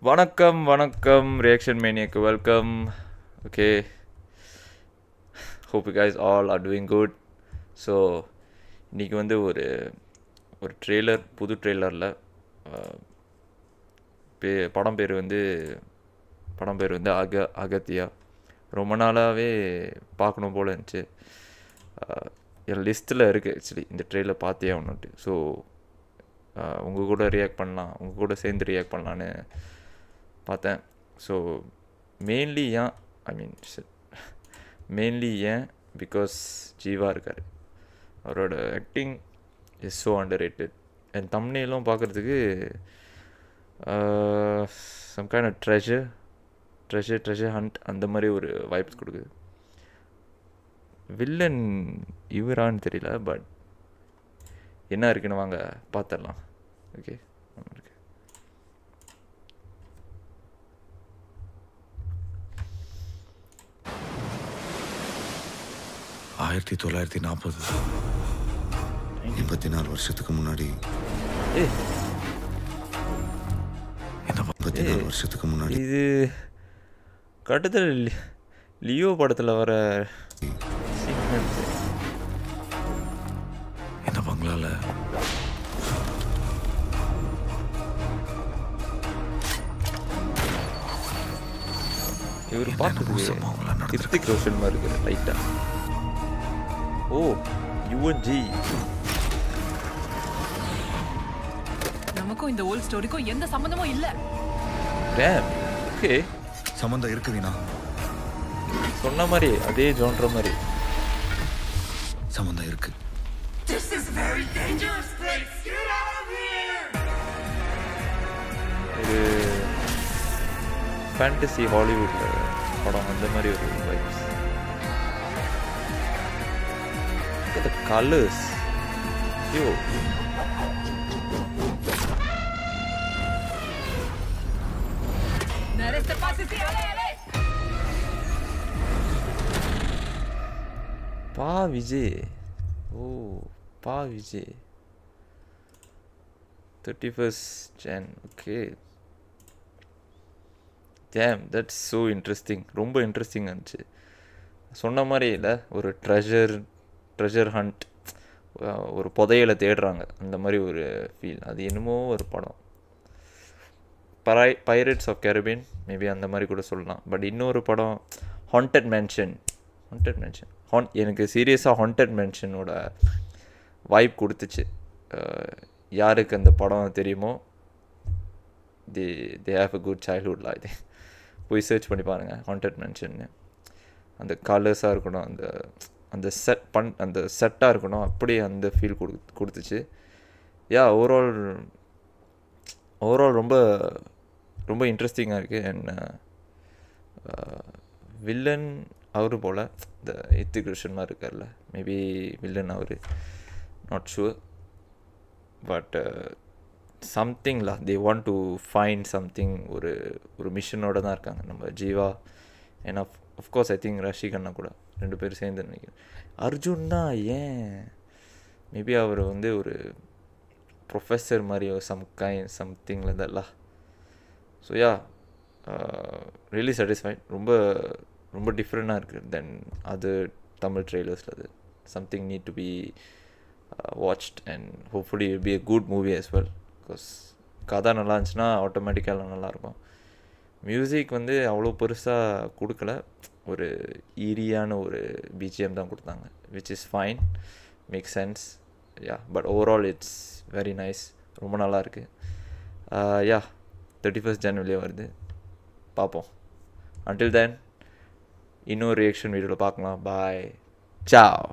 வணக்கம் வணக்கம் ரியாக்ஷன் மேனியாக்கு welcome. Okay, hope you guys all are doing good. So இன்றைக்கி வந்து ஒரு ட்ரெய்லர், புது ட்ரெய்லரில் படம் பேர் வந்து அகத்தியா. ரொம்ப நாளாகவே பார்க்கணும் போல் இருந்துச்சு. என் லிஸ்ட்டில் இருக்குது ஆக்சுவலி இந்த ட்ரெய்லர் பார்த்தே ஆகணுன்ட்டு. ஸோ உங்கள் கூட ரியாக்ட் பண்ணலாம், உங்கள் கூட சேர்ந்து ரியாக்ட் பண்ணலான்னு பார்த்தேன். ஸோ மெயின்லி ஏன் பிகாஸ் ஜீவா இருக்கார். அவரோட acting is so underrated. என் தம்ப்நெயிலும் பார்க்குறதுக்கு some kind of treasure hunt அந்த மாதிரி ஒரு வைப்ஸ் கொடுக்குது. வில்லன் இவரான்னு தெரியல, பட் என்ன இருக்குன்னு வாங்க பார்த்துடலாம். ஓகே, இருக்கு 1940 24 வருஷத்துக்கு முன்னாடி 24 வருஷத்துக்கு முன்னாடி இது கட்டத்தில் லியோ படத்தில் வர இந்த பங்களால இவர் பார்க்குறது கிருத்திக் ரோஷன் மாதிரி இருக்குது லைட்டாக. ஓ, யுவன்ஜி. நமக்கும் இந்த ஓல்ட் ஸ்டோரிக்கும் எந்த சம்பந்தமும் இல்ல. டேம், ஓகே, சம்பந்தம் இருக்குதுனா சொன்ன மாதிரி அதே ஜோன்ற மாதிரி சம்பந்தம் இருக்கு. This is very dangerous place. Get out of here. இது ஃபேண்டசி ஹாலிவுட் படம் அந்த மாதிரி ஒரு vibes. The colors, yo. Nereste pase si ale. Pa Vijay. Oh, Pa Vijay. 31st Jan. Okay. Damn, that's so interesting. ரொம்ப இன்ட்ரெஸ்டிங்காக இருந்துச்சு. சொன்ன மாதிரி இல்லை, ஒரு ட்ரெஷர் ஹண்ட், ஒரு புதையலை தேடுறாங்க அந்த மாதிரி ஒரு ஃபீல். அது என்னமோ ஒரு படம், பைரட்ஸ் ஆஃப் கேரிபியன் மேபி அந்த மாதிரி கூட சொல்லலாம். பட் இன்னொரு படம் ஹாண்டட் மேன்ஷன். எனக்கு சீரியஸாக ஹாண்டட் மேன்ஷனோட வைப் கொடுத்துச்சு. யாருக்கு அந்த படம் தெரியுமோ, தே ஹேவ் அ குட் சைல்ட்ஹுட்லாம். இது போய் சர்ச் பண்ணி பாருங்கள், ஹாண்டட் மேன்ஷன்னு. அந்த கலர்ஸாக இருக்கணும், அந்த செட்டாக இருக்கணும், அப்படியே அந்த ஃபீல் கொடுத்துச்சு. ஓவரால் ரொம்ப ரொம்ப இன்ட்ரெஸ்டிங்காக இருக்குது. அண்ட் வில்லன் அவரு போல் இந்த ஹிருத்திக் ரோஷன் மாதிரி இருக்கார்ல, மேபி வில்லன் அவர், நாட் ஷுவர். பட் சம்திங்ல they want to find something, ஒரு மிஷனோட தான் இருக்காங்க நம்ம ஜீவா. ஏன்னா அஃப்கோர்ஸ் ஐ திங்க் ரஷிகண்ணா கூட 2 பேரும் சேர்ந்து நினைக்கிறேன். அர்ஜுன்னா ஏன் மேபி அவர் வந்து ஒரு ப்ரொஃபஸர் மாதிரி சம்திங்கில் இருந்தல்லாம். So really satisfied. ரொம்ப டிஃப்ரெண்ட்டாக இருக்குது தென் அது தமிழ் ட்ரெய்லர்ஸில். அது something need to be watched and hopefully it be a good movie as well. Because கதை நல்லா இருந்துச்சுன்னா ஆட்டோமேட்டிக்காக நல்லாயிருக்கும். மியூசிக் வந்து அவ்வளோ பெருசாக கொடுக்கல, ஒரு ஈரியான ஒரு பிஜிஎம் தான் கொடுத்தாங்க, which is fine, make sense. But overall it's very nice, ரொம்ப நல்லா இருக்குது. 31st ஜனவரி வருது, பார்ப்போம். அன்டில் தென் இன்னொரு ரியாக்ஷன் வீடியோவில் பார்க்கலாம். பாய், சாவ்.